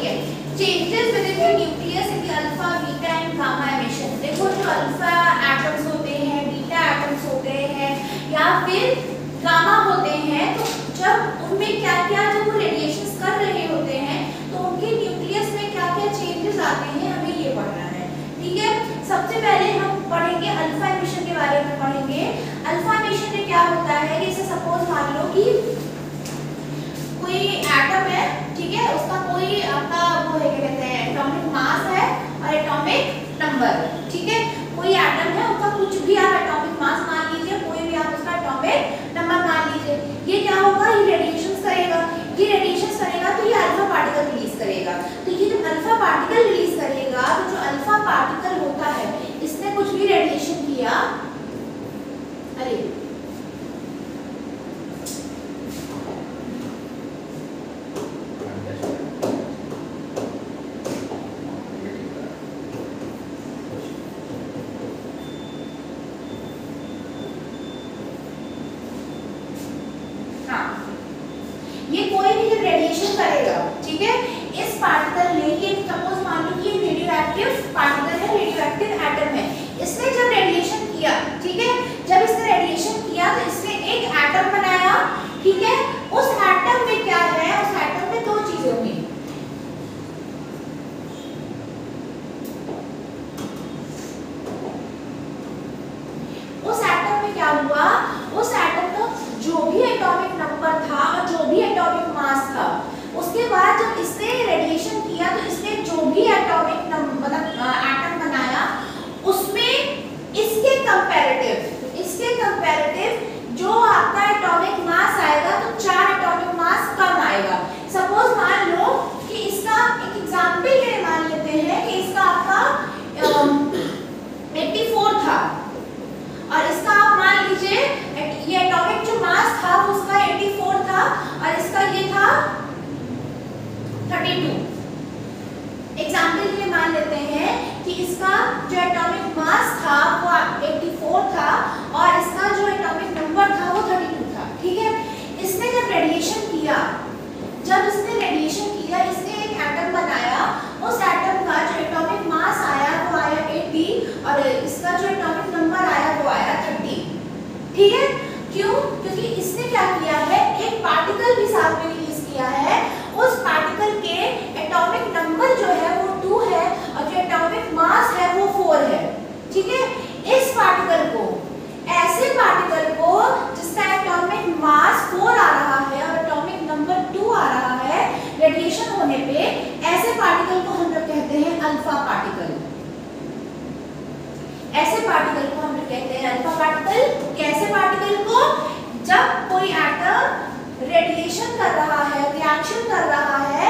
ठीक है, changes with in the nucleus in the alpha beta and gamma emission. देखो जो अल्फा एटम्स होते हैं, बीटा एटम्स होते हैं या फिर गामा होते हैं, तो जब उनमें क्या क्या जब वो रेडिएशंस कर रहे होते हैं तो उनके न्यूक्लियस में क्या क्या चेंजेस आते हैं, हमें ये पढ़ना है। ठीक है, सबसे पहले हम पढ़ेंगे अल्फा एमिशन के बारे में पढ़ेंगे। अल्फा एमिशन में क्या होता है, जैसे सपोज मान लो कि कोई एटम है, ठीक है, उसका कोई आपका वो है, क्या कहते हैं, एटॉमिक मास है और एटॉमिक नंबर। ठीक है, कोई एटम है, उसका कुछ भी आप एटॉमिक मास मान लीजिए, कोई भी आप उसका एटॉमिक नंबर मान लीजिए। ये क्या होगा, ये रेडिएशंस करेगा, ये रेडिएशंस करेगा तो ये अल्फा पार्टिकल रिलीज करेगा। तो ये जब अल्फा पार्टिकल रिलीज करेगा तो जो अल्फा पार्टिकल होता है इसने कुछ भी रेडिएशन किया, अरे ये कोई भी जब रेडिएशन करेगा, ठीक है, इस पार्टिकल ने, ये सपोज मान लो कि ये रेडियोएक्टिव पार्टिकल है, रेडियोएक्टिव एटम है, इसने जब रेडिएशन किया, ठीक है, जब इसने रेडिएशन किया तो इसने एक एटम बनाया। ठीक है, उस एटम में क्या है, उस एटम में दो चीजें हुई। उस एटम में क्या हुआ, उस एटम का जो भी एटॉमिक नंबर था और जो भी एटॉमिक मास था, उसके बाद जब इसने रेडिएशन किया तो इसने जो भी एटॉमिक नंबर एटम बनाया उसमें इसके कंपैरेटिव जो आपका एटॉमिक मास आएगा तो 4 एटॉमिक मास कम आएगा। सपोज मान लो कि इसका एक एग्जांपल के लिए मान लेते हैं कि इसका आपका 84 था और इसका आप मान लीजिए ये एटॉमिक जो मास था वो उसका 84 था और इसका ये था 32। एग्जांपल के लिए मान लेते हैं कि इसका जो एटॉमिक मास था वो 84 था और इसका जो एटॉमिक नंबर था वो 32 था। ठीक है, इसने जब रेडिएशन किया, इसने एक एटम बनाया, उस एटम का जो एटॉमिक मास आया वो आया 80 और इसका जो एटॉमिक नंबर आया वो आया 30। ठीक है, क्यों? क्योंकि इसने क्या किया है, एक पार्टिकल भी साथ में रिलीज किया है, उस पार्टिकल के एटॉमिक नंबर जो है वो 2 है और जो एटॉमिक मास है वो 4 है। ठीक है, इस पार्टिकल को, ऐसे पार्टिकल को जिसका एटॉमिक मास 4 आ रहा है और एटॉमिक नंबर 2 आ रहा है, रेडिएशन होने पे ऐसे पार्टिकल को हम लोग कहते हैं अल्फा पार्टिकल। ऐसे पार्टिकल को हम लोग कहते हैं अल्फा पार्टिकल। कैसे पार्टिकल को? जब कोई एटम रेडिएशन कर रहा है, रिएक्शन कर रहा है,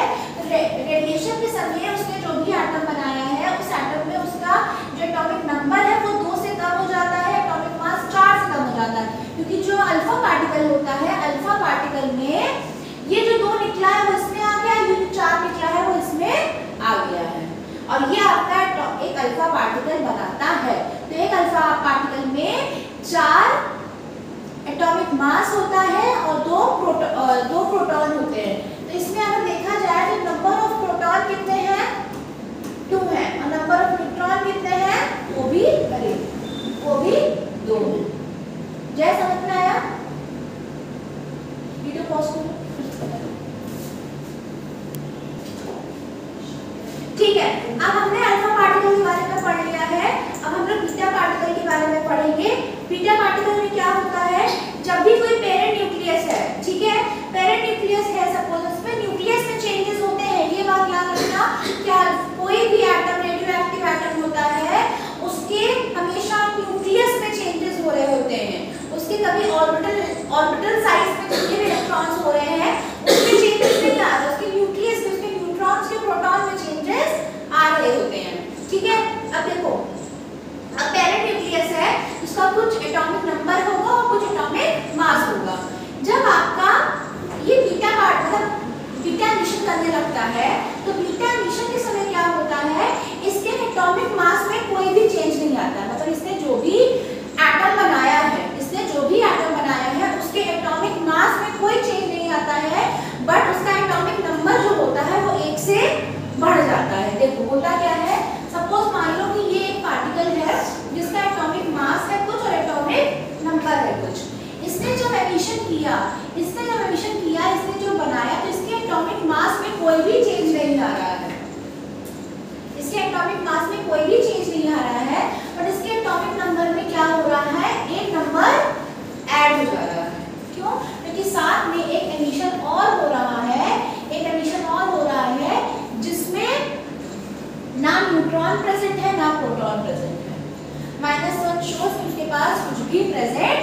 रेडिएशन के समय उसने जो भी एटम बनाया है उस एटम में उसका जो एटॉमिक नंबर है वो 2 से कम हो जाता है, एटॉमिक मास 4 से कम हो जाता है। क्योंकि जो अल्फा पार्टिकल होता है, अल्फा पार्टिकल में ये जो 2 निकला है वो इसमें आ गया, ये जो 4 निकला है वो इसमें आ गया है और ये आपका एक अल्फा पार्टिकल बनाता है। तो एक अल्फा पार्टिकल में 4 एटॉमिक मास होता है और 2 प्रोटॉन होते हैं। तो इसमें अगर देखा जाए तो नंबर ऑफ प्रोटॉन कितने हैं, 2 हैं और नंबर ऑफ न्यूट्रॉन कितने हैं, वो भी 2 हैं। जय, समझ में आया? वीडियो पॉज करो। ठीक है, अब हमने अल्फा पार्टिकल के बारे में पढ़ लिया है, अब हम लोग बीटा पार्टिकल के बारे में पढ़ेंगे। बीटा पार्टिकल में क्या होता है, जब भी कोई पेरेंट न्यूक्लियस है, ठीक है, पेरेंट न्यूक्लियस है, सपोज उसमें न्यूक्लियस में चेंजेस होते हैं। ये बात याद रखना, क्या कोई भी एटम रेडियोएक्टिव एटम होता है उसके हमेशा न्यूक्लियस में चेंजेस हो रहे होते हैं, उसके कभी ऑर्बिटल साइज में जितने भी इलेक्ट्रॉन्स हो रहे हैं उसमें चेंजेस नहीं आ रहे, उसके न्यूक्लियस में, उसके न्यूट्रॉन्स के प्रोटॉन में चेंजेस आ रहे होते हैं। ठीक है, अब देखो, अब पेरेंट न्यूक्लियस है, उसका कुछ एटॉमिक नंबर होगा और कुछ एटॉमिक मास होगा। जब आपका ये बीटा एमिशन करने लगता है तो बीटा एमिशन के समय क्या होता है, इसके एटॉमिक मास में कोई भी चेंज नहीं आता। मतलब इसने जो भी एटम बनाया है उसके एटॉमिक मास में कोई चेंज नहीं आता है, बट उसका एटॉमिक नंबर जो होता है वो 1 से न्यूट्रॉन प्रेजेंट है ना प्रोटॉन प्रेजेंट है। -1 शोज उसके पास कुछ भी प्रेजेंट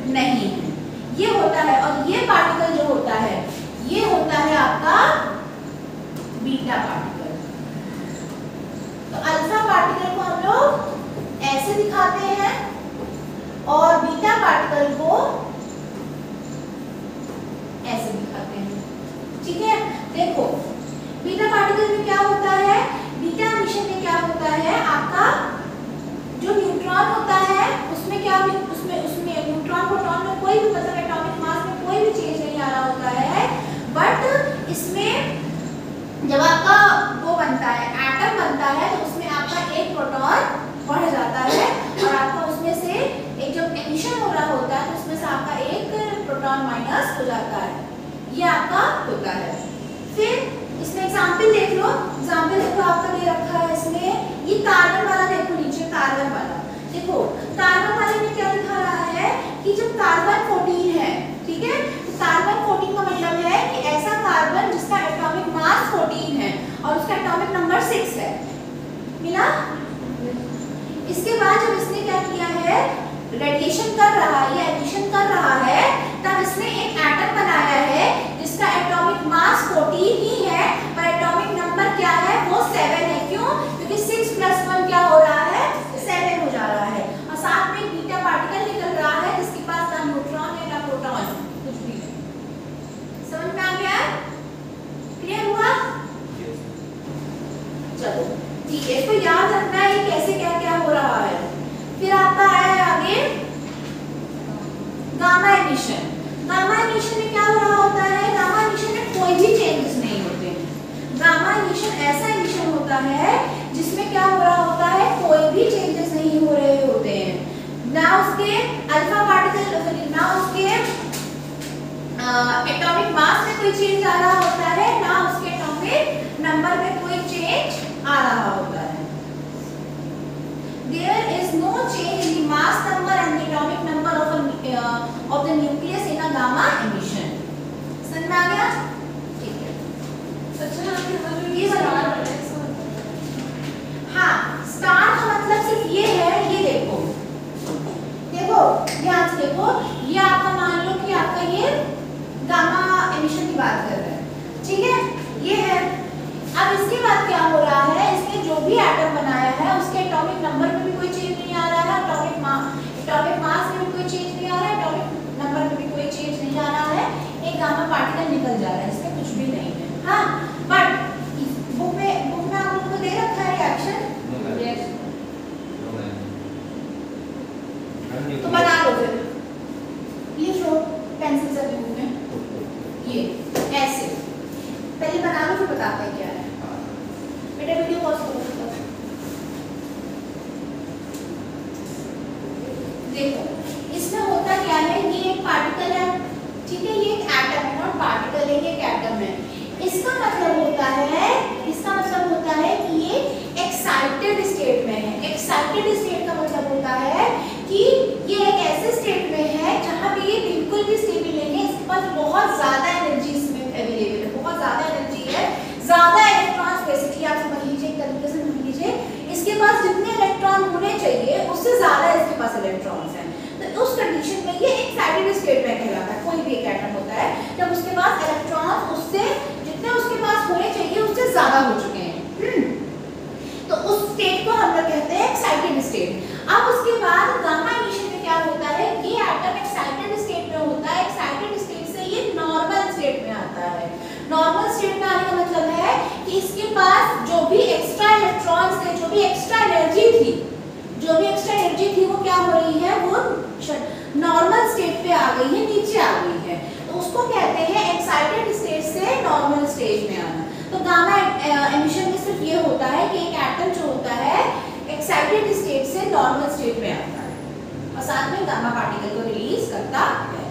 नहीं है। ये होता है, और ये पार्टिकल जो होता है ये होता है आपका बीटा पार्टिकल। तो अल्फा पार्टिकल को हम लोग ऐसे दिखाते हैं और बीटा पार्टिकल को ऐसे दिखाते हैं, ठीक है। देखो बीटा पार्टिकल में क्या होता है, बीटा एमिशन में क्या होता है, आपका जो न्यूट्रॉन होता है उसमें क्या उसमें न्यूट्रॉन प्रोटॉन में कोई भी मतलब एटॉमिक मास में कोई भी चेंज नहीं आ रहा होता है। बट इसमें जब आपका वो बनता है, एटम बनता है, तो उसमें आपका एक प्रोटॉन बढ़ जाता है और आपका उसमें से एक जब एमिशन हो रहा होता है तो उसमें से आपका एक प्रोटॉन माइनस हो जाता है। ये आपका होता है। फिर इसमें एग्जांपल देख लो, एग्जांपल देखो आपका दे रखा है इसमें, ये कार्बन वाला देखो नीचे, कार्बन वाला देखो, कार्बन वाले में क्या दिखा रहा है कि जब कार्बन 14 है, ठीक है, तो कार्बन 14 का मतलब है कि ऐसा कार्बन जिसका एटॉमिक मास 14 है और उसका एटॉमिक नंबर 6 है, मिला। इसके बाद जब इसने क्या किया है, रेडिएशन कर रहा है या एमिशन कर रहा है, तब इसने एक एटम बनाया है जिसका एटॉमिक मास 14 ही है पर एटॉमिक नंबर क्या है, वो 7 है। क्यों? क्योंकि 6 + 1 क्या हो रहा है, 7 हो जा रहा है। और साथ में बीटा पार्टिकल निकल रहा है जिसके पास ना न्यूट्रॉन है ना प्रोटॉन, कुछ भी नहीं। समझ में आ गया? क्लियर हुआ? चलो ठीक है, इसको याद रखना है कैसे क्या क्या हो रहा है। फिर आपका आया आगे गामा एमिशन। गामा एमिशन में क्या हो रहा होता है, गामा एमिशन में कोई भी चेंजेस नहीं होते हैं। गामा एमिशन ऐसा एमिशन होता है जिसमें क्या हो रहा होता है, कोई भी चेंजेस नहीं हो रहे होते हैं, ना उसके अल्फा पार्टिकल ना उसके एटॉमिक मास में कोई चेंज आ रहा होता है, ना उसके एटॉमिक नंबर में कोई चेंज आ रहा होता है। There is no change in the mass number and the atomic number of the nucleus in a gamma emission. समझ में आ गया? ठीक है। ये हाँ, स्टार का मतलब सिर्फ ये है, ये देखो ध्यान से देखो, ये आपका मान लो कि आपका ये गामा एमिशन की बात कर रहा है, ठीक है, ये है। अब इसके बाद क्या हो रहा है, इसने जो भी एटम बनाया है उसके एटॉमिक नंबर में भी कोई चेंज नहीं आ रहा है, एटॉमिक मास में भी कोई चेंज नहीं आ रहा है, एटॉमिक नंबर में भी कोई चेंज नहीं आ रहा है, एक गामा पार्टिकल निकल जा रहा है, इसमें कुछ भी नहीं है। हाँ, बट बुक में आप लोगों को दे रखा है रिएक्शन, तो बना लो फिर, ये जो पेंसिल से बुक में ये ऐसे पहले बना लो फिर बताते हैं क्या है। बेटा वीडियो पॉज करो। देखो इसमें होता क्या है, ये एक पार्टिकल है, ठीक है, ये एक एटम है, नॉट पार्टिकल है, ये एक एटम है। इसका मतलब होता है कि ये एक्साइटेड स्टेट में है। एक्साइटेड स्टेट का मतलब होता है कि ये एक ऐसे स्टेट में है जहां पे ये बिल्कुल भी स्टेबल नहीं है, इसके पास बहुत ज्यादा एनर्जी इसमें अवेलेबल है, बहुत ज्यादा एनर्जी है, ज्यादा इलेक्ट्रॉन्स, बेसिकली आप समझ लीजिए, एक तरीके से समझ लीजिए, इसके पास जितने इलेक्ट्रॉन होने चाहिए उससे ज्यादा इसके पास इलेक्ट्रॉन्स हैं। तो उस कंडीशन में ये एक्साइटेड स्टेट में कहलाता है। कोई भी एक एटम होता है जब उसके पास इलेक्ट्रॉन उससे जितने उसके पास होने चाहिए उससे ज्यादा हो चुके हैं, तो उस स्टेट को हम लोग कहते हैं एक्साइटेड स्टेट। अब उसके बाद गामा एमिशन में क्या होता है, ये एटम एक्साइटेड स्टेट में होता है, एक्साइटेड स्टेट से ये नॉर्मल स्टेट में आता है। नॉर्मल स्टेट में आने का मतलब है कि इसके पास जो भी एक्स्ट्रा इलेक्ट्रॉन्स थे, जो भी एक्स्ट्रा एनर्जी थी वो क्या हो रही है, वो नॉर्मल स्टेट पे आ गई है, नीचे आ गई है, तो उसको कहते हैं एक्साइटेड स्टेट से नॉर्मल स्टेज में आना। तो गामा एमिशन में सिर्फ ये होता है कि एक एटम जो होता है एक्साइटेड स्टेट से नॉर्मल स्टेट में आता है और साथ में गामा पार्टिकल को रिलीज करता है।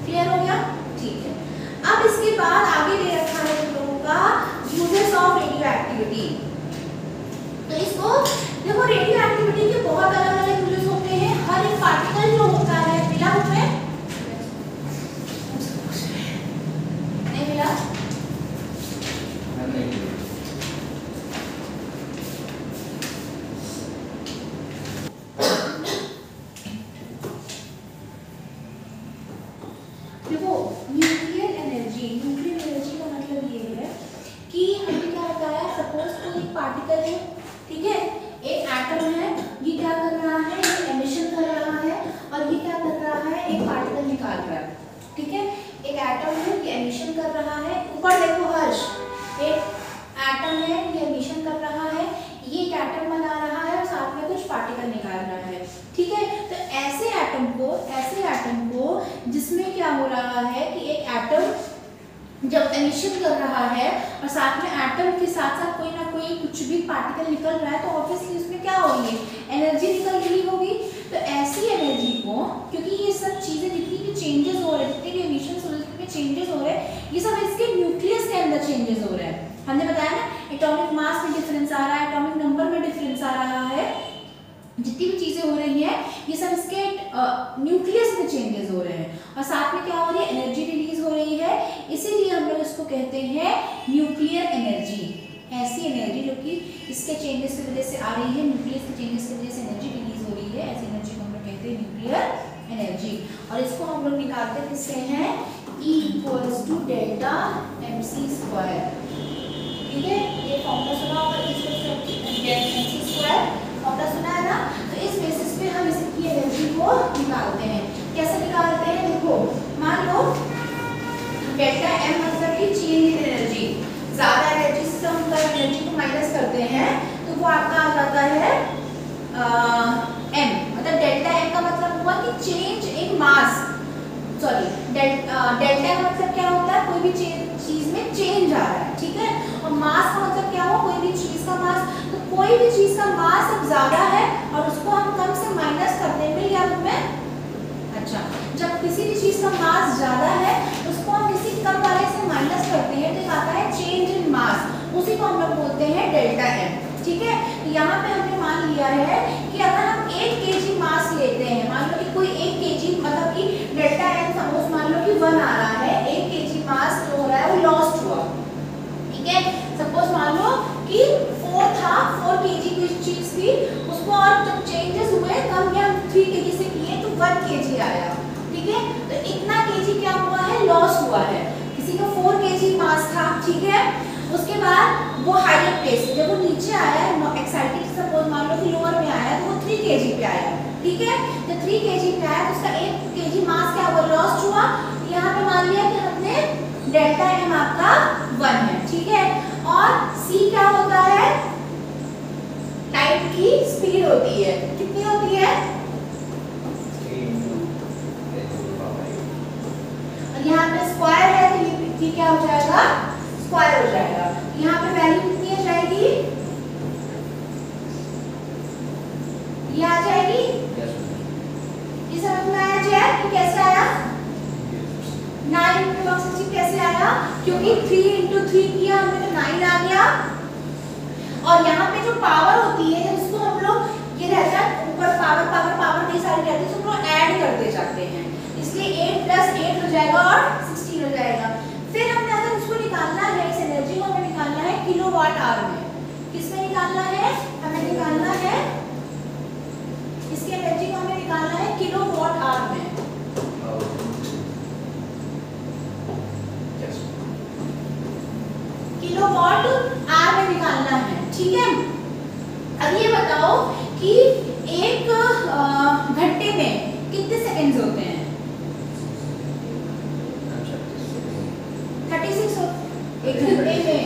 क्लियर हो गया? ठीक है। अब इसके बाद आगे ले रखा है तुम लोगों का यूजेस ऑफ रेडियो एक्टिविटी। तो इसको देखो, रेडियो एक्टिविटी के बहुत अलग अलग यूजेस होते हैं। हर एक पार्टिकल जो होता है, मिला उसमें नहीं मिला, पार्टिकल है, ठीक है। एक एटम है, ये क्या कर रहा है, ये एमिशन कर रहा है, और ये क्या कर रहा है, एक पार्टिकल निकाल रहा है, ठीक है। एक एटम है, ये एमिशन कर रहा है, ऊपर देखो हर्ष, एक एटम है, ये एमिशन कर रहा है, ये एक एटम बना रहा है और साथ में कुछ पार्टिकल निकाल रहा है, ठीक है। तो ऐसे एटम को जिसमें क्या हो रहा है कि एक एटम जब एमिशन कर रहा है और साथ में एटम के साथ साथ कोई ना कोई कुछ भी पार्टिकल निकल रहा है, तो ऑब्वियसली उसमें क्या हो रही है, एनर्जी निकल रही होगी। तो ऐसी एनर्जी को, क्योंकि ये सब चीजें जितनी भी चेंजेस हो रहे हैं, जितने भी एमिशन हो रहे हैं, जितने भी चेंजेस हो रहे हैं, ये सब इसके न्यूक्लियस के अंदर चेंजेस हो रहे हैं। हमने बताया ना, एटॉमिक मास में डिफरेंस आ रहा है, एटॉमिक नंबर में डिफरेंस आ रहा है, जितनी भी चीजें हो रही हैं ये सब इसके न्यूक्लियस में चेंजेस हो रहे हैं, और साथ में क्या हो रही है, एनर्जी रिलीज हो रही है। इसीलिए हम लोग इसको कहते हैं न्यूक्लियर एनर्जी। ऐसी एनर्जी जो कि इसके चेंजेस की वजह से आ रही है, न्यूक्लियस के चेंजेस की वजह से एनर्जी रिलीज हो रही है, ऐसी एनर्जी को हम लोग कहते हैं न्यूक्लियर एनर्जी। और इसको हम लोग निकालते किससे हैं, E = डेल्टा mc², ठीक है। ये फॉर्मूला सुना होगा, mc² फॉर्मूला सुना है ना। तो इस बेसिस पे हम इसकी एनर्जी को निकालते हैं। कैसे निकालते हैं, देखो मान लो डेल्टा m मतलब कि चेंज इन एनर्जी, ज्यादा एनर्जी से हम एनर्जी को माइनस करते हैं तो वो आपका आ जाता है m, मतलब डेल्टा m का मतलब हुआ कि change in mass, sorry delta का मतलब क्या होता है, कोई भी चीज में चेंज आ रहा है, ठीक है। और मास का मतलब क्या हुआ, कोई भी चीज का मास, तो कोई भी चीज का मास अब ज्यादा है और उसको हम कम से माइनस कर देंगे या में, अच्छा जब किसी भी चीज का मास ज्यादा है उसको हम किसी कम वाले से माइनस करते हैं तो आता है चेंज इन मास, उसी को हम लोग बोलते हैं डेल्टा m, ठीक है। तो यहाँ पे हमने मान लिया है कि अगर हम 1 kg मास लेते हैं, मान लो कि कोई 1 kg मतलब कि डेल्टा m सपोज मान लो कि 1 आ रहा है, 1 kg मास जो हो रहा है वो लॉस्ट हुआ, ठीक है। सपोज मान लो कि 4 था, 4 kg की चीज थी, उसको और जब चेंजेस हुए कम या 3 kg से किए तो 1 kg आया, ठीक है। तो इतना kg क्या हुआ है, लॉस हुआ है। किसी का 4 kg मास था, ठीक है, उसके बाद वो हायर प्लेस जब वो नीचे आया, एक्साइटेड सपोज मान लो कि लोअर में आया तो वो 3 kg पे आया, ठीक है। तो 3 kg पे आया तो उसका 1 kg मास क्या हुआ, लॉस्ट हुआ। यहाँ पे मान लिया कि हमने डेल्टा m आपका 1 है, ठीक है। और c क्या होता है, लाइट की स्पीड होती है, कितनी होती है, और यहाँ पे स्क्वायर है तो ये क्या हो जाएगा, स्क्वायर हो जाएगा। यहाँ पे वैल्यू कितनी आ जाएगी, ये आ जाएगी, ये समझ में आया जय, तो कैसे आया 9 × log 60 कैसे आया, क्योंकि 3 × 3 किया हमने तो 9 आ गया। और यहाँ पे जो पावर होती है जिसको हम लोग ये रहता है ऊपर पावर पावर पावर कई सारी रहती है, उसको हम ऐड करते जाते हैं, इसलिए 8 + 8 हो जाएगा और 16 हो जाएगा। फिर हमने अगर इसको निकालना है, इस एनर्जी को हमें निकालना है किलोवाट आवर में, किसमें निकालना है, हमें निकालना है इसकी एनर्जी को हमें निकालना है किलोवाट आवर में, किलोवाट आवर में निकालना है, ठीक है। अब ये बताओ कि एक घंटे में कितने सेकंड्स होते हैं, 36 एक घंटे में,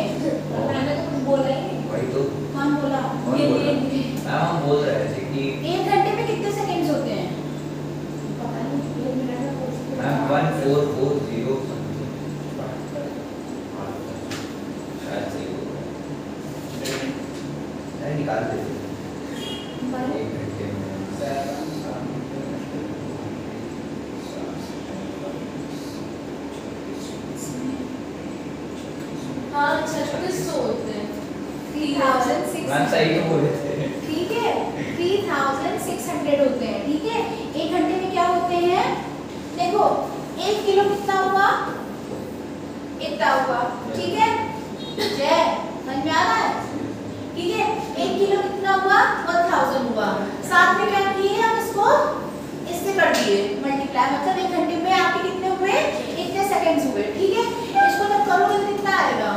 मैंने तो कुछ बोला ही नहीं, वही तो कौन बोला, हम बोल रहे थे कि एक घंटे में कितने सेकंड्स होते हैं, पता नहीं, मैम 1440 शायद सही होगा, नहीं निकाल देते एक घंटे में हाँ 36 होते हैं, 3600, मैम सही तो बोले थे, ठीक है 3600 होते हैं, ठीक है। एक घंटे में क्या होते हैं, देखो 1 किलो कितना हुआ, इतना हुआ, ठीक है जय, समझ में आ रहा है, ठीक है। 1 किलो कितना हुआ, 1000 हुआ, साथ में क्या किए हम इसको इससे कर दिए मल्टीप्लाई, मतलब एक घंटे में आपके कितने हुए, इतने सेकंड्स हुए, ठीक है। इसको जब करोगे तो कितना आएगा,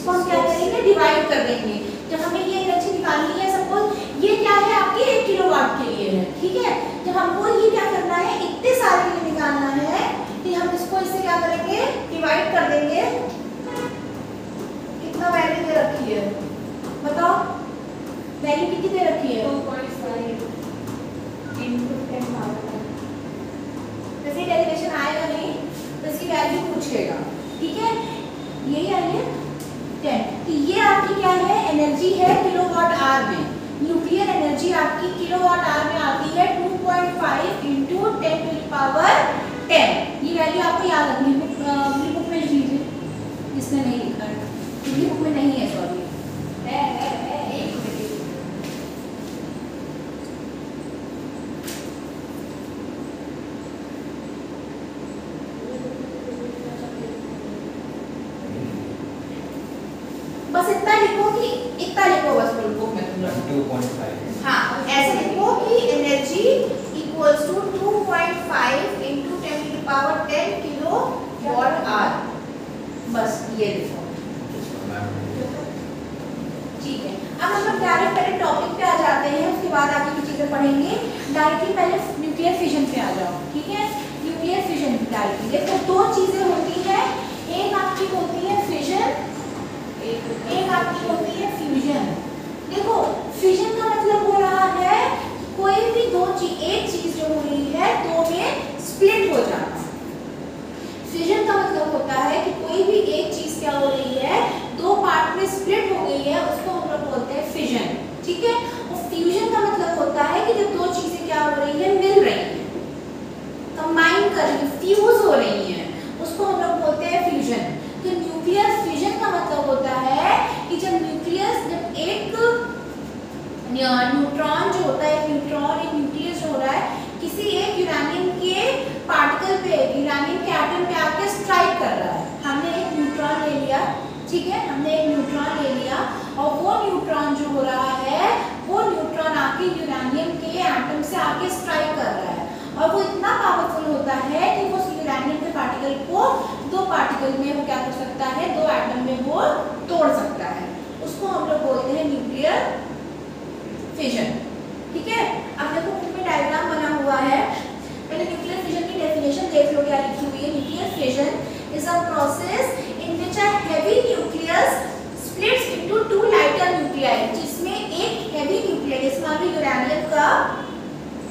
इसको हम क्या करेंगे, डिवाइड कर देंगे। जब हमें ये एनर्जी निकालनी है, सपोज ये क्या है आपके 1 किलोवाट के लिए है, ठीक है। जब हमको ये क्या करना है, इतने सारे के लिए निकालना है, कि हम इसको इससे क्या करेंगे, डिवाइड कर देंगे। कितना वैल्यू दे रखी है बताओ, वैल्यू कितनी दे रखी है, 2.5 into 10 वैसे डेरिवेशन आएगा नहीं तो इसकी वैल्यू पूछेगा, ठीक है। यही आई है 10। तो ये आपकी क्या है, एनर्जी है किलोवाट आवर में। न्यूक्लियर एनर्जी आपकी किलोवाट आवर में आती है 2.5 into 10 to the power 10। ये वैल्यू आपको याद रखनी है, अपनी बुक में लिख लीजिए, इसमें नहीं लिखा है, अपनी बुक में नहीं है, सॉरी एक बस इतना लिखो कि इतना लिखो बस बुक में तुम लोग। 2.5। हाँ, ऐसे लिखो कि energy equals to 2.5 into 10 to the power 10 kilowatt hour, बस ये लिखो, ठीक है। अब हम लोग डायरेक्ट पहले टॉपिक पे आ जाते हैं, उसके बाद आगे की चीजें पढ़ेंगे। डायरेक्टली पहले न्यूक्लियर फिजन पे आ जाओ, ठीक है। न्यूक्लियर फिजन डायरेक्टली देखो, दो चीजें होती है, एक आपकी होती है फिजन, एक आपकी होती है फ्यूजन। देखो फ्यूजन का मतलब हो रहा है कोई भी दो चीज, एक चीज जो हो रही है दो में स्प्लिट हो जाना। फ्यूजन का मतलब होता है कि कोई भी एक चीज क्या हो रही है, दो पार्ट में स्प्लिट हो गई है, उसको हम लोग बोलते हैं फिजन, ठीक है। और फ्यूजन का मतलब होता है कि जब दो चीजें क्या हो रही है, मिल रही है, कंबाइन कर रही है, फ्यूज हो रही है, उसको हम लोग बोलते हैं फ्यूजन। तो न्यूक्लियर फिजन का मतलब होता है कि जब न्यूक्लियस, जब एक न्यूट्रॉन जो होता है, न्यूट्रॉन एक न्यूक्लियस जो हो रहा है, किसी एक यूरेनियम के पार्टिकल पे, यूरेनियम के एटम पे आके स्ट्राइक कर रहा है। हमने एक न्यूट्रॉन ले लिया, ठीक है, हमने एक न्यूट्रॉन ले लिया, और वो न्यूट्रॉन जो हो रहा है, वो न्यूट्रॉन आके यूरेनियम के एटम से आके स्ट्राइक कर रहा है, और वो इतना पावरफुल होता है कि वो यूरेनियम के पार्टिकल को दो पार्टिकल में वो क्या कर सकता है, दो एटम में वो तोड़ सकता है। उसको हम लोग बोलते हैं न्यूक्लियर फिजन, ठीक है। अब देखो बुक में डायग्राम बना हुआ है, पहले न्यूक्लियर फिजन की डेफिनेशन देख लो क्या लिखी हुई है। Nuclear fission is a process in which a heavy nucleus splits into two lighter nuclei, जिसमें एक हेवी न्यूक्लियस, जिसमें अभी यूरेनियम का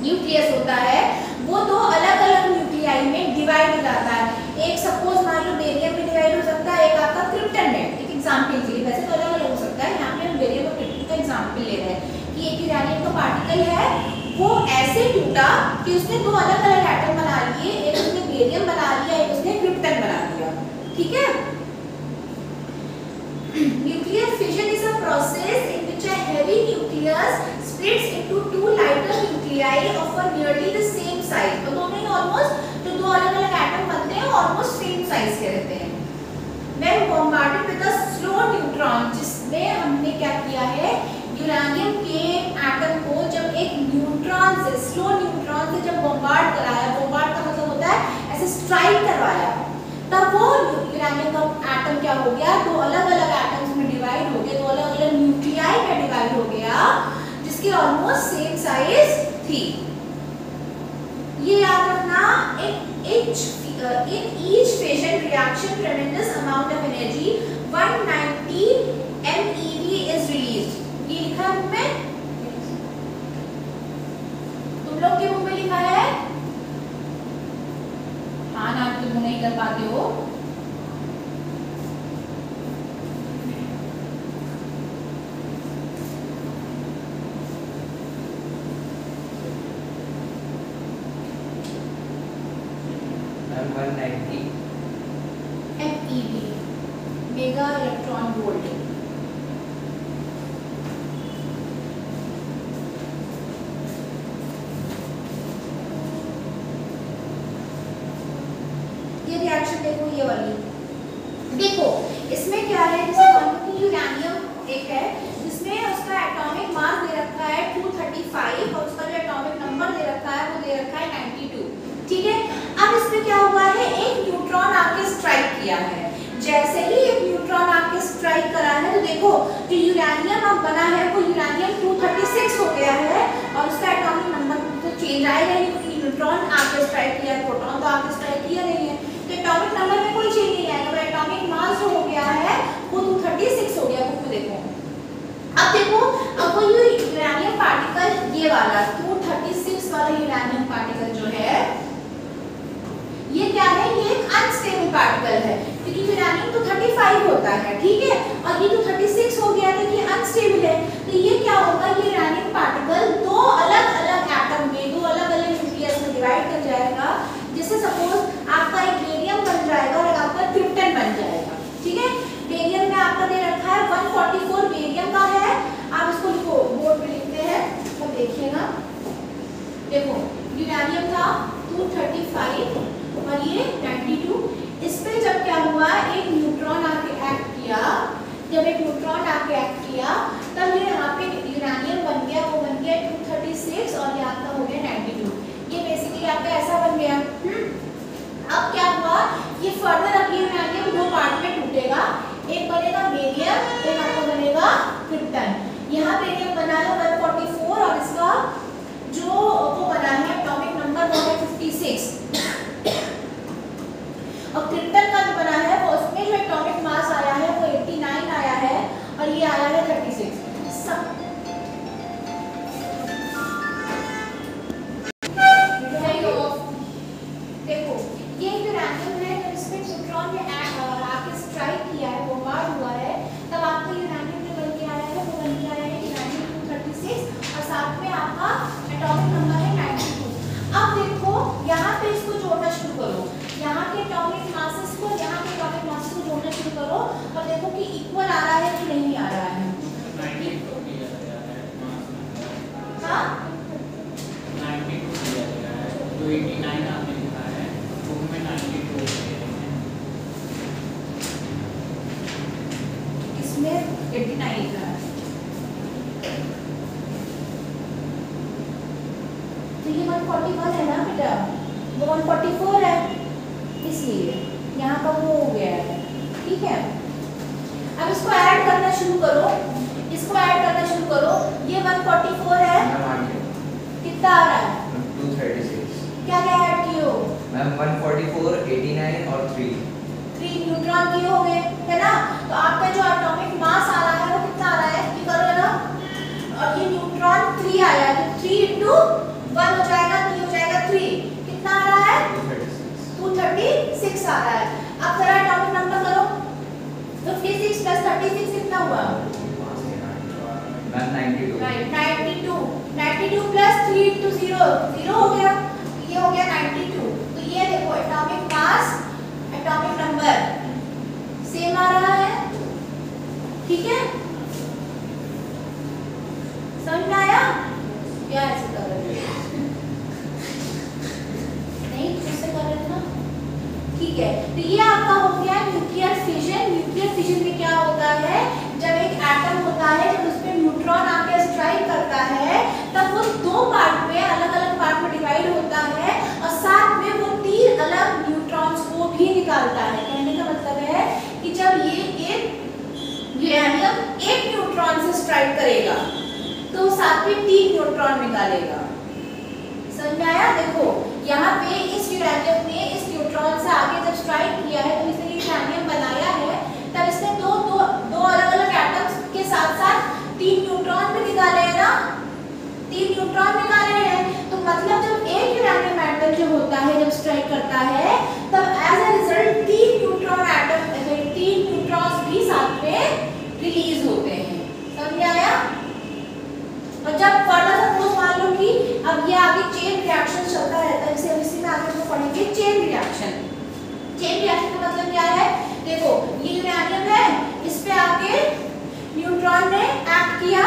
न्यूक्लियस होता है, वो दो अलग अलग न्यूक्लियाई में डिवाइड हो जाता है। एक सपोज मान लो बेरियम में डिवाइड हो सकता है, एक आपका क्रिप्टन में, एक एग्जांपल के लिए, वैसे तो अलग अलग हो सकता है, यहाँ पे हम बेरियम और क्रिप्टन का एग्जांपल ले रहे हैं कि एक यूरेनियम का पार्टिकल है, वो ऐसे टूटा कि उसने दो अलग अलग एटम बना लिए, एक उसने बेरियम बना लिया, एक उसने क्रिप्टन बना लिया, ठीक है। Nuclear fission is a process in which a heavy nucleus splits into two lighter nuclei of a nearly the same size। तो दोनों ही ऑलमोस्ट, जो दो अलग अलग एटम बनते हैं ऑलमोस्ट सेम साइज के रहते हैं। When bombarded with a slow neutron, जिसमें हमने क्या किया है, यूरेनियम के एटम को जब एक न्यूट्रॉन से, स्लो न्यूट्रॉन से जब बॉम्बार्ड कराया, बॉम्बार्ड का मतलब होता है ऐसे स्ट्राइक करवाया, तब वो यूरेनियम का एटम क्या हो गया, दो अलग अलग एटम्स में डिवाइड हो गया, दो अलग अलग न्यूक्लियाई में डिवाइड हो गया, जिसकी ऑलमोस्ट सेम साइज थी। ये याद रखना, in each fission reaction tremendous amount of energy 190 MeV is released। ये लिखा है बुक में, तुम लोग के बुक में लिखा है, हाँ ना, तुम नहीं कर पाते हो। MeV mega electron volt. ये रिएक्शन देखो, ये वाली देखो, इसमें क्या है, जैसे मान लो कि यूरेनियम एक है जिसमें उसका एटॉमिक मास दे रखा है 235 और उसका जो एटॉमिक नंबर दे रखा है वो दे रखा है 92, ठीक है। अब इसमें क्या हुआ है, एक न्यूट्रॉन आके स्ट्राइक किया है, जैसे ही एक न्यूट्रॉन आके स्ट्राइक करा है तो देखो जो यूरेनियम अब बना है वो यूरेनियम 236 हो गया है और उसका एटॉमिक नंबर तो चेंज आएगा नहीं क्योंकि न्यूट्रॉन आके स्ट्राइक किया है, प्रोटॉन तो आके स्ट्राइक किया नहीं है, तो एटॉमिक नंबर में कोई चेंज नहीं आएगा। तो एटॉमिक मास जो हो गया है वो 236 हो गया। बुक में देखो, अब देखो अब वो यूरेनियम पार्टिकल ये वाला 236 वाला यूरेनियम पार्टिकल जो है ये क्या है, ये एक अनस्टेबल पार्टिकल है क्योंकि यूरेनियम तो 35 होता है, ठीक है, और ये तो 36 हो गया तो ये अनस्टेबल है। तो ये क्या होगा, ये यूरेनियम पार्टिकल दो अलग-अलग एटम में, दो अलग-अलग न्यूक्लियस में डिवाइड कर जाएगा। जैसे सपोज आपका एक बेरियम बन जाएगा और आपका क्रिप्टन बन जाएगा, ठीक है। बेरियम में आपका दे रखा है 144 बेरियम का है, आप इसको लिखो, बोर्ड पे लिखते हैं तो देखिएगा। देखो यूरेनियम था 235 और ये 92। इस पे जब क्या हुआ, एक न्यूट्रॉन आके एक्ट किया, जब एक न्यूट्रॉन आके एक्ट किया तब ये यहाँ पे यूरेनियम बन गया, वो बन गया 236 और ये आपका हो गया 92। ये बेसिकली आपका ऐसा बन गया। अब क्या हुआ, ये फर्दर अब ये यूरेनियम दो पार्ट में टूटेगा, एक बनेगा बेरियम, एक आपका बनेगा क्रिप्टन। यहाँ बेरियम बना है 144 और इसका जो वो बना है एटॉमिक नंबर वो है 56 और क्रिप्टन का जो बना है वो उसमें जो एटॉमिक मास आया है वो 89 आया है और ये आया है 36। देखो ये यूरेनियम है, जब इसमें न्यूट्रॉन ने आके स्ट्राइक किया है, बॉम्बार्ड हुआ है, तब आपका यूरेनियम जो बन के आया है वो बन के आया है यूरेनियम 236 और साथ में आपका एटॉमिक नंबर है 92। अब देखो यहाँ पे इसको जोड़ना शुरू करो, यहाँ के एटॉमिक मासेस को यहाँ के एटॉमिक मासेस को जोड़ना शुरू करो और देखो कि इक्वल आ रहा है कि नहीं आ रहा है। हाँ 92 दिया गया है, जो 89 आपने लिखा है उसमें 92 इसमें 89 लिखा है, तो ये 141 है ना बेटा, वो 144 है, इसलिए यहाँ का वो हो गया है, ठीक है। अब इसको ऐड करना शुरू करो, इसको ऐड करना शुरू करो, ये 144 है, कितना आ रहा है 236 क्या क्या ऐड किए हो मैम, 144, 89 और 3 न्यूट्रॉन किए हो गए, है ना। तो आपका जो एटॉमिक मास आ रहा है वो कितना आ रहा है, ये करो ना, और ये न्यूट्रॉन 3 आया है तो 3 into 1 हो जाएगा, 3 हो जाएगा 3, कितना आ रहा है 236 आ रहा है। अब जरा एटॉमिक नंबर करो, 56 प्लस 36 कितना हुआ, मैम 92 92 प्लस 3 into 0 0 हो गया, ये हो गया 92। तो ये देखो atomic mass atomic number same आ रहा है, ठीक है, समझ में आया क्या ऐसे कर रहे हैं, नहीं उससे कर रहे थे ना, ठीक है। तो ये आपका हो गया न्यूक्लियर फिजन। न्यूक्लियर फिजन में क्या होता है, जब एक एटम होता है, जब उसमें न्यूट्रॉन आके स्ट्राइक करता है तब वो दो पार्ट में अलग-अलग पार्ट में डिवाइड होता है और साथ में वो 3 अलग न्यूट्रॉन्स को भी निकालता है। कहने का मतलब है कि जब ये एक यूरेनियम एक न्यूट्रॉन से स्ट्राइक करेगा तो साथ में 3 न्यूट्रॉन निकालेगा, समझ में आया। देखो यहाँ पे इस यूरेनियम ने इस न्यूट्रॉन से आगे जब स्ट्राइक किया है तो इसने यूरेनियम बनाया है, तब इसने दो अलग-अलग एटम्स के साथ-साथ 3 न्यूट्रॉन भी निकाले हैं ना, 3 न्यूट्रॉन निकाले हैं। तो मतलब जब एक यूरेनियम एटम जो होता है जब स्ट्राइक करता है तब as a result 3 neutron atom 3 neutrons भी साथ में रिलीज होते हैं, समझ में आया। और जब फर्दर सपोज मान लो कि अब ये आगे चेन रिएक्शन चलता रहता है, जैसे इसी में आगे जो पढ़ेंगे चेन रिएक्शन। चेन रिएक्शन का मतलब क्या है, देखो ये यूरेनियम है, इस पे आके न्यूट्रॉन ने एक्ट किया,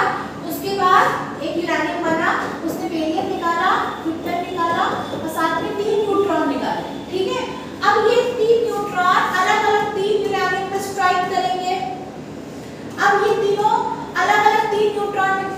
उसके बाद एक यूरेनियम बना, उसने बेरियम निकाला, क्रिप्टन निकाला और साथ में 3 न्यूट्रॉन निकाले, ठीक है। अब ये 3 न्यूट्रॉन अलग-अलग 3 यूरेनियम पे स्ट्राइक करेंगे। अब ये तीनों अलग-अलग 3 न्यूट्रॉन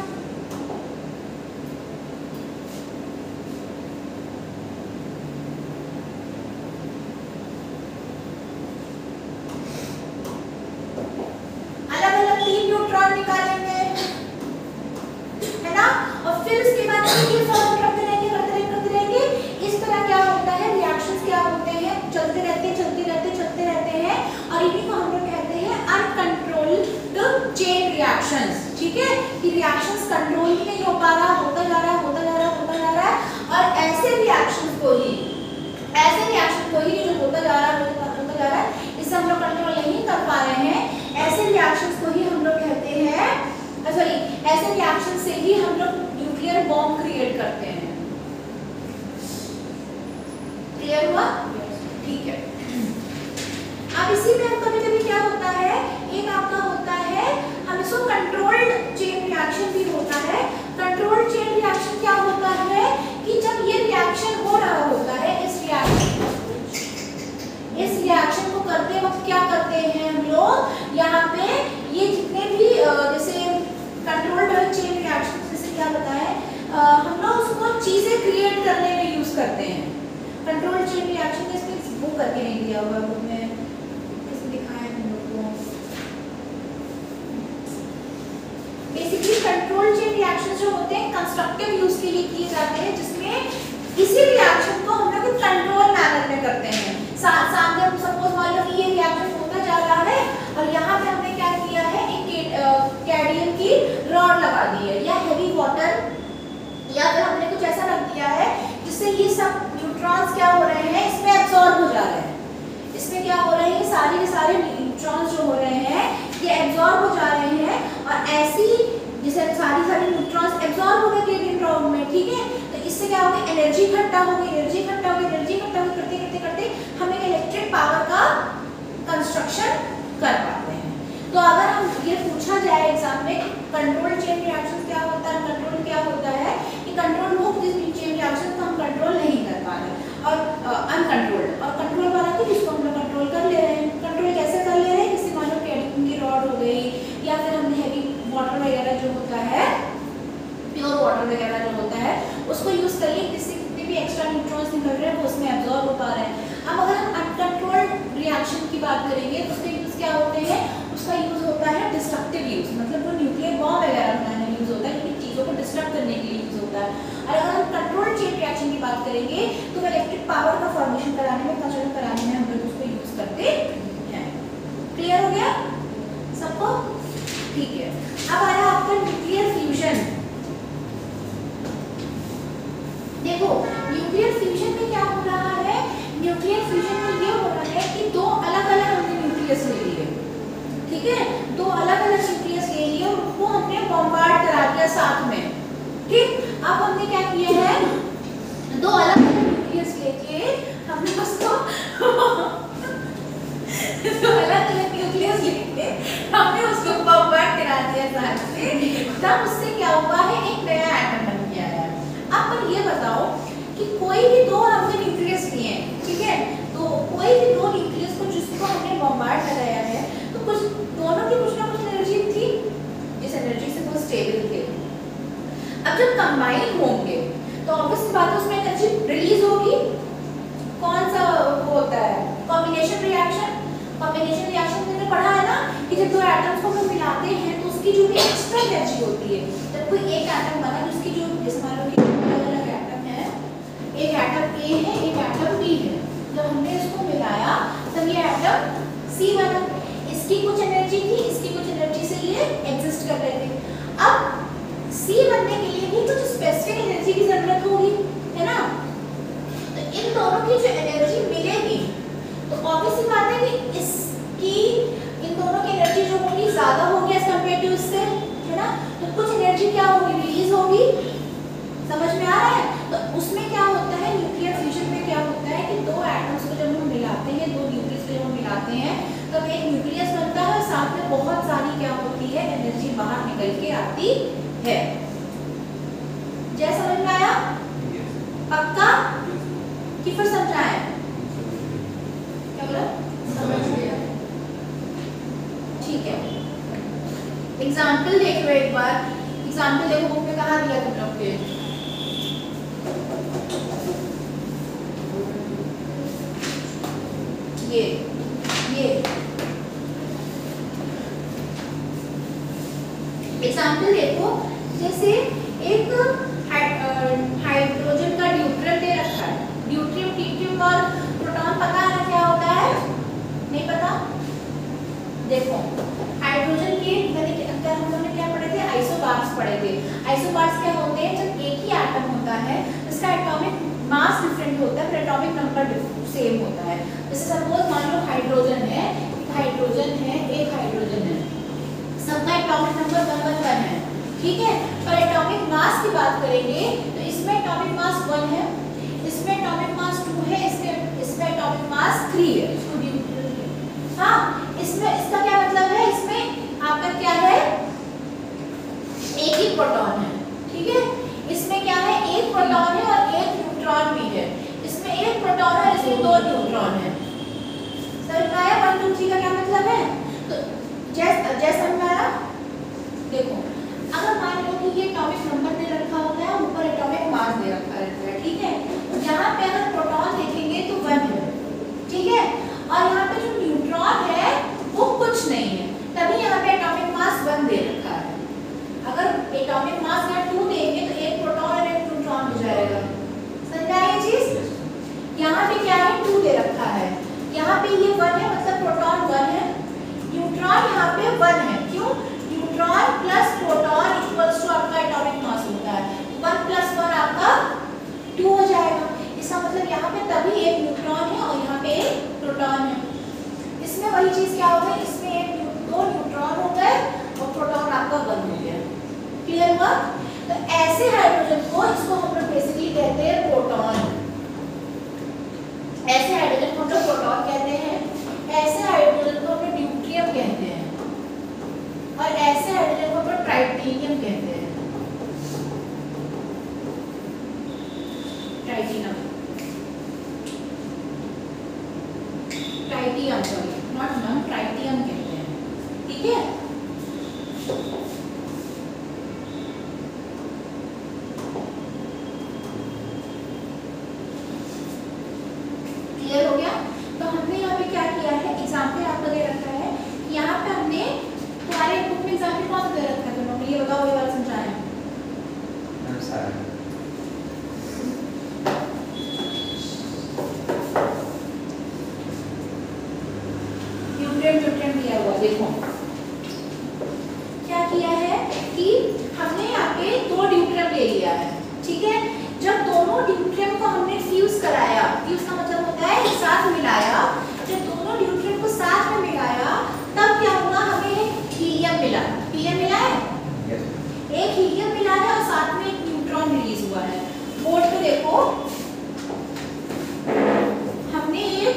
रिएक्शंस, ठीक है, कि रिएक्शंस कंट्रोल ही नहीं हो पा रहा, होता जा रहा है, होता जा रहा है, होता जा रहा है, और ऐसे रिएक्शंस को ही जो होता जा रहा है, होता जा रहा है, इसे हम लोग कंट्रोल नहीं कर पा रहे हैं, ऐसे रिएक्शंस को ही हम लोग कहते हैं, सॉरी, ऐसे रिएक्शन से ही हम लोग न्यूक्लियर बॉम्ब क्रिएट करते हैं। क्लियर हुआ? ठीक है। अब इसी में हम कभी-कभी क्या होता है, एक आपका होता है, हम इसको कंट्रोल्ड चेन रिएक्शन भी होता है। कंट्रोल्ड चेन रिएक्शन क्या होता है कि जब ये रिएक्शन हो रहा होता है, इस रिएक्शन को करते वक्त क्या करते हैं हम लोग, यहाँ पे ये जितने भी जैसे कंट्रोल्ड चेन रिएक्शन, जैसे क्या होता है, हम लोग उसको चीजें क्रिएट करने में यूज करते हैं। कंट्रोल्ड चेन रिएक्शन का इसमें वो करके नहीं दिया हुआ है, बुक में किसने दिखाया है हम लोग को। बेसिकली कंट्रोल्ड चेन रिएक्शंस जो होते हैं कंस्ट्रक्टिव यूज के लिए किए जाते हैं, जिसमें इसी रिएक्शन को हम लोग कंट्रोल मैनर में करते हैं। सामने हम सपोज मान लो कि ये रिएक्शन होता जा रहा है और यहाँ पे हमने क्या किया है, एक कैडमियम की रॉड लगा दी है, या हेवी वाटर, या फिर हमने कुछ ऐसा रख दिया है जिससे ये सब न्यूट्रॉन्स क्या हो रहे हैं, इसमें एब्जॉर्ब हो जा रहे हैं। इसमें क्या हो रहे हैं, सारे के सारे न्यूट्रॉन्स जो हो रहे हैं ये एब्जॉर्ब हो जा रहे हैं, और ऐसी जैसे सारी न्यूट्रॉन्स एब्जॉर्ब हो गए कैडमियम रॉड में, ठीक है, तो इससे क्या होगा, एनर्जी इकट्ठा होगी, एनर्जी इकट्ठा होगी, एनर्जी इकट्ठा होगी, करते करते करते हम एक इलेक्ट्रिक पावर का कंस्ट्रक्शन कर पाते हैं। तो अगर हम ये पूछा जाए एग्जाम में कंट्रोल चेन रिएक्शन क्या होता है, कंट्रोल क्या होता है, कि कंट्रोल वो चेन रिएक्शन को हम कंट्रोल नहीं कर पा रहे, और अनकंट्रोल्ड, और कंट्रोल वाला कि जिसको हम लोग कंट्रोल कर ले रहे हैं। कंट्रोल कैसे कर ले रहे हैं, जैसे मान लो कैडमियम की रॉड हो गई, या फिर हमने हेवी वाटर वगैरह जो होता है, प्योर वाटर वगैरह जो होता है, उसको यूज कर लिए, जिससे कितने भी एक्स्ट्रा न्यूट्रॉन्स निकल रहे हैं वो उसमें एब्जॉर्ब हो पा रहे हैं। अब अगर हम अनकंट्रोल्ड रिएक्शन की बात करेंगे तो उसके यूज क्या होते हैं, उसका यूज होता है डिस्ट्रक्टिव यूज, मतलब वो न्यूक्लियर बॉम्ब वगैरह बनाने में यूज होता है, क्योंकि चीजों को डिस्ट्रक्ट करने के लिए यूज होता है। और अगर हम कंट्रोल्ड चेन रिएक्शन की बात करेंगे तो इलेक्ट्रिक पावर का फॉर्मेशन कराने में, कंस्ट्रक्शन कराने में हम लोग उसको यूज करते हैं। क्लियर हो गया सबको? ठीक है। अब आया आपका न्यूक्लियर फ्यूजन। देखो न्यूक्लियर फ्यूजन में क्या हो रहा है, न्यूक्लियर फ्यूजन में ये हो रहा है कि दो अलग अलग हमने न्यूक्लियस ले लिए, ठीक है, दो अलग अलग न्यूक्लियस ले लिए और उनको हमने बॉम्बार्ड करा दिया साथ में, ठीक। अब हमने क्या किया है, दो अलग अलग न्यूक्लियस लेके हमने उसको दो अलग अलग न्यूक्लियस लेके हमने उसको बॉम्बार्ड करा दिया साथ में, तब उससे क्या हुआ है, एक नया एटम बन गया है। अब पर ये बताओ कि कोई भी दो हमने न्यूक्लियस लिए हैं, ठीक है, तो कोई भी दो न्यूक्लियस को जिसको हमने बॉम्बार्ड कराया है, तो कुछ दोनों की कुछ ना कुछ एनर्जी थी, जिस एनर्जी से वो स्टेबल थे। अब जब कंबाइन होंगे तो ऑब्वियसली बात है उसमें एनर्जी रिलीज होगी। कौन सा वो होता है, कॉम्बिनेशन रिएक्शन। कॉम्बिनेशन रिएक्शन मैंने पढ़ा है ना कि जब दो एटम्स को हम मिलाते हैं तो उसकी जो भी एक्स्ट्रा एनर्जी होती है, जब कोई एक एटम बना जिसकी जो जैसे मान लो कि अलग अलग एटम है, एक एटम ए है एक एटम बी है, जब हमने इसको मिलाया तब ये एटम सी बना। इसकी कुछ एनर्जी थी, इसकी कुछ एनर्जी से ये एग्जिस्ट कर रहे थे। अब सी बनने के लिए भी कुछ स्पेसिफिक एनर्जी की जरूरत होगी, है ना, तो इन दोनों की जो एनर्जी मिलेगी तो ऑब्वियसली बात है कि इसकी इन दोनों की एनर्जी जो होगी ज्यादा होगी एज कंपेयर टू इससे, है ना, तो कुछ एनर्जी क्या होगी, रिलीज होगी। समझ में आ रहा है? तो उसमें क्या होता है, न्यूक्लियर फ्यूजन में क्या होता है कि दो एटम्स को जब हम मिलाते हैं, दो न्यूक्लियस को जब हम मिलाते हैं तब एक न्यूक्लियस बनता है, साथ में बहुत सारी क्या होती है, एनर्जी बाहर निकल के आती है। जय समझ में आया? पक्का कि फिर समझाएं? क्या बोला? समझ गया, ठीक है। एग्जाम्पल देखो एक बार, एग्जाम्पल देखो बुक में कहा दिया तुम लोग के, ये एग्जाम्पल देखो, जैसे एक हाइड्रोजन का ड्यूट्रियम दे रखा है, ड्यूट्रियम ट्रिटियम और प्रोटॉन पता है क्या होता है, नहीं पता? देखो हाइड्रोजन के अंदर हमने पार्ट्स क्या होते हैं, जब एक ही एटम होता है इसका एटॉमिक मास डिफरेंट होता है, फिर एटॉमिक नंबर सेम होता है। जैसे सपोज मान लो हाइड्रोजन है, एक हाइड्रोजन है, सबका एटॉमिक नंबर 111 है, ठीक है। पर एटॉमिक मास की बात करेंगे तो इसमें एटॉमिक मास 1 है, इसमें एटॉमिक मास 2 है, इसमें एटॉमिक मास 3 है। हाँ, इसमें इसका क्या मतलब है, इसमें आपका क्या है, एक ही प्रोटॉन है, ठीक है। इसमें क्या है, एक प्रोटॉन है और एक न्यूट्रॉन भी है। इसमें एक प्रोटॉन है, इसमें 2 न्यूट्रॉन है। समझ में आया 1 2 3 का क्या मतलब है? तो जैसे समझ में आया? देखो, अगर मान लो कि ये एटॉमिक नंबर दे रखा होता है, ऊपर एटॉमिक मास दे रखा रहता है, ठीक है। यहाँ पे अगर प्रोटॉन देखेंगे तो 1 है, ठीक है। और यहाँ पे जो न्यूट्रॉन है वो कुछ नहीं है, तभी यहाँ पे एटॉमिक मास 1 दे रखा है। अगर एटॉमिक मास यहाँ 2 देंगे तो एक प्रोटॉन और एक न्यूट्रॉन हो जाएगा। समझ में आई ये चीज? यहाँ पे क्या है, 2 दे रखा है, यहाँ पे ये 1 है, मतलब प्रोटॉन 1 है, न्यूट्रॉन यहाँ पे 1 है। क्यों? Neutron plus proton equals to आपका एटॉमिक मास होता है, 1 + 1 आपका 2 हो जाएगा। इसका मतलब यहाँ पे तभी एक न्यूट्रॉन है और यहाँ पे एक प्रोटॉन है। इसमें वही चीज क्या हो गई, इसमें 2 न्यूट्रॉन हो गए और प्रोटॉन आपका 1 हो गया। क्लियर हुआ? तो ऐसे हाइड्रोजन को, इसको हम लोग बेसिकली कहते हैं प्रोटॉन। ऐसे हाइड्रोजन को हम लोग प्रोटॉन कहते हैं, ऐसे हाइड्रोजन को हम लोग ड्यूटेरियम कहते हैं, और ऐसे हाइड्रोजन को हम लोग ट्राइटिनियम कहते हैं। ट्राइटिनियम, सॉरी नॉट नम, ट्राइटियम कहते हैं, ठीक है। क्लियर हो गया? तो हमने यहाँ पे क्या किया है, एग्जाम्पल आपको दे रखा है, यहाँ पे हमने तुम्हारे बुक में एग्जाम्पल कौन सा दे रखा है, तुम लोग ये बताओ, ये वाला समझाएं। न्यूट्रिएंट दिया हुआ, देखो क्या किया है कि हमने यहाँ पे 2 ड्यूटेरियम ले लिया है, ठीक है। जब दोनों ड्यूटेरियम को हमने फ्यूज कराया, फ्यूज का मतलब होता है एक साथ मिलाया, जब दोनों ड्यूटेरियम को साथ में मिलाया तब क्या हुआ, हमें हीलियम मिला। हीलियम मिला है, एक हीलियम मिला है और साथ में एक न्यूट्रॉन रिलीज हुआ है। बोर्ड पे देखो, हमने एक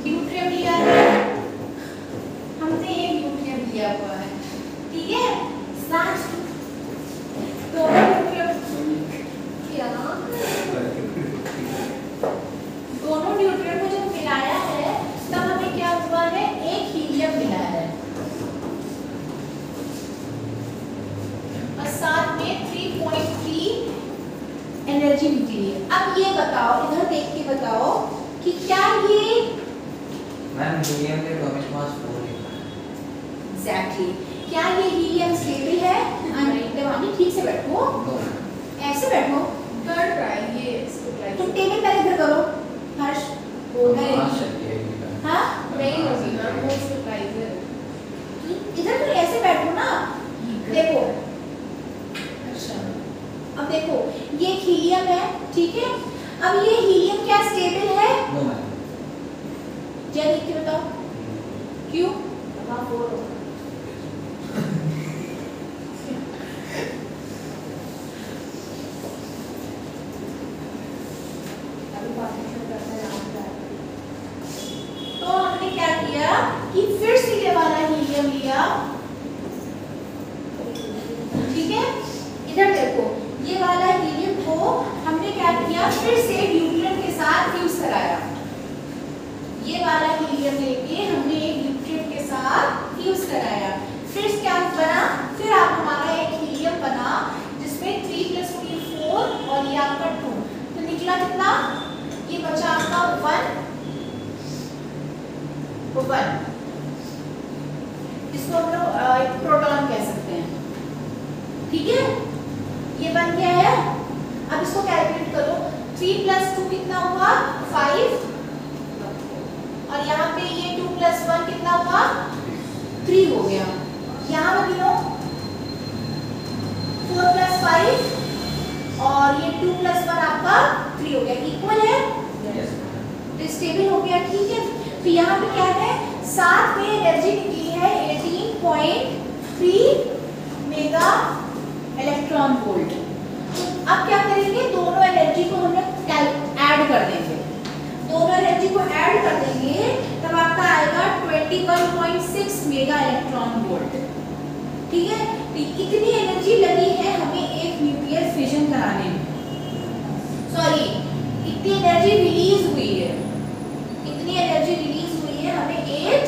ड्यूटेरियम लिया है, हमने एक ड्यूटेरियम लिया हुआ है, ठीक है। साथ दोनों ड्यूटेरियम क्या, दोनों न्यूट्रिएंट को जब मिलाया है तब हमें क्या हुआ है, एक हीलियम मिला है और साथ में 3.3 एनर्जी निकली है। अब ये बताओ, इधर देख के बताओ कि क्या ये मैम हीलियम के एटॉमिक मास 4 है। एग्जैक्टली, क्या ये हीलियम स्टेबल है? देवानी ठीक से बैठो, ऐसे बैठो, कर रहा है ये इसको ट्राई। तुम टेबल पहले इधर करो, हर्ष हो गए। हाँ नहीं होगी ना वो सरप्राइज है। इधर तो ऐसे बैठो ना, देखो। अच्छा, अब देखो ये हीलियम है, ठीक है। अब ये हीलियम क्या स्टेबल है? No ma'am. जल्दी लिख के बताओ क्यों? वहाँ 4 होगा। तो हमने क्या किया कि फिर से ये वाला हीलियम लिया, ठीक है। इधर देखो, ये वाला हीलियम को हमने क्या किया, फिर से ड्यूटेरियम के साथ फ्यूज कराया। ये वाला हीलियम लेके हमने एक ड्यूटेरियम के साथ फ्यूज कराया, फिर क्या बना, फिर आप हमारा एक हीलियम बना जिसमें 3 + 3 4 और ये आपका 2, तो निकला कितना, ये बचा आपका 1 इसको हम लोग एक प्रोटॉन कह सकते हैं, ठीक है। ये बन गया है। अब इसको कैलकुलेट करो, 3 + 2 कितना हुआ, 5, और यहाँ पे ये 2 + 1 कितना हुआ, 3 हो गया। यहाँ पर गिनो, 4 + 5 और ये 2 + 1 आपका 3 हो गया, इक्वल है, Yes. तो स्टेबल हो गया, ठीक है। तो यहाँ पे क्या है, साथ में एनर्जी निकली है 18.3 मेगा इलेक्ट्रॉन वोल्ट। तो अब क्या करेंगे, दोनों एनर्जी को हम लोग ऐड कर देंगे, दोनों एनर्जी को ऐड कर देंगे, तब आपका आएगा 21.6 मेगा इलेक्ट्रॉन वोल्ट, ठीक है। तो इतनी एनर्जी लगी है हमें एक न्यूक्लियर फिजन कराने में, सॉरी इतनी एनर्जी रिलीज हुई है, इतनी एनर्जी रिलीज हुई है हमें एक,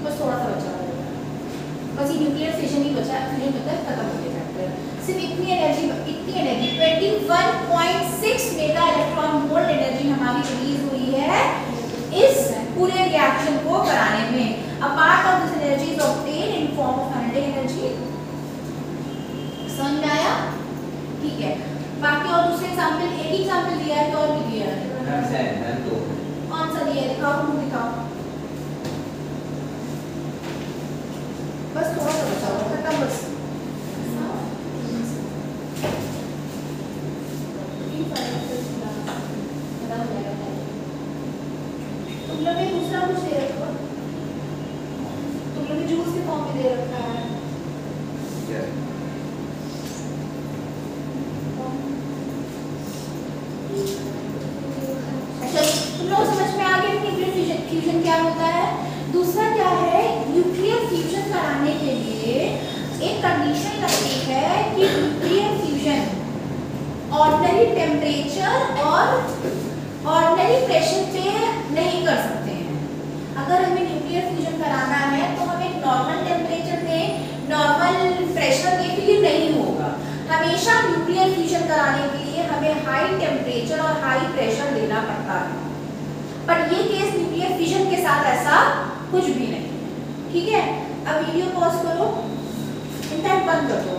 बस थोड़ा सा बचा है, बस ये न्यूक्लियर फिजन ही बचा, फिजन मतलब खत्म हो गया चैप्टर। सिर्फ इतनी energy 21.6 mega electron volt energy हमारी रिलीज हुई है इस पूरे रिएक्शन को कराने में। A part of this energy is obtained in form of kinetic energy। समझ में आया, ठीक है। बाकी और दूसरे एग्जांपल, एक एग्जांपल दिया है तो और भी दिया है, मैम तो कौन सा दिया है, दिखाओ, मुझे दिखाओ, बस थोड़ा सा बचा हुआ खत्म, बस तुम लोग ने दूसरा कुछ दे रखा, तुम लोग ने जूस के फॉर्म में दे रखा है, yes. अच्छा तुम लोग समझ में आ गया न्यूक्लियर फ्यूजन क्या होता है। दूसरा क्या है, न्यूक्लियर फ्यूजन कराने के लिए एक कंडीशन लगती है कि न्यूक्लियर फ्यूजन ऑर्डिनरी टेम्परेचर और ऑर्डिनरी प्रेशर पे नहीं कर सकते हैं। अगर हमें न्यूक्लियर फ्यूजन कराना है तो हमें एक नॉर्मल टेम्परेचर में, नॉर्मल प्रेशर में भी नहीं होगा, हमेशा न्यूक्लियर फ्यूजन कराने के लिए हमें हाई टेम्परेचर और हाई प्रेशर देना पड़ता है। पर ये केस न्यूक्लियर फ्यूजन के साथ ऐसा कुछ भी नहीं है, ठीक है। अब वीडियो पॉज करो, इंटरनेट बंद कर दो।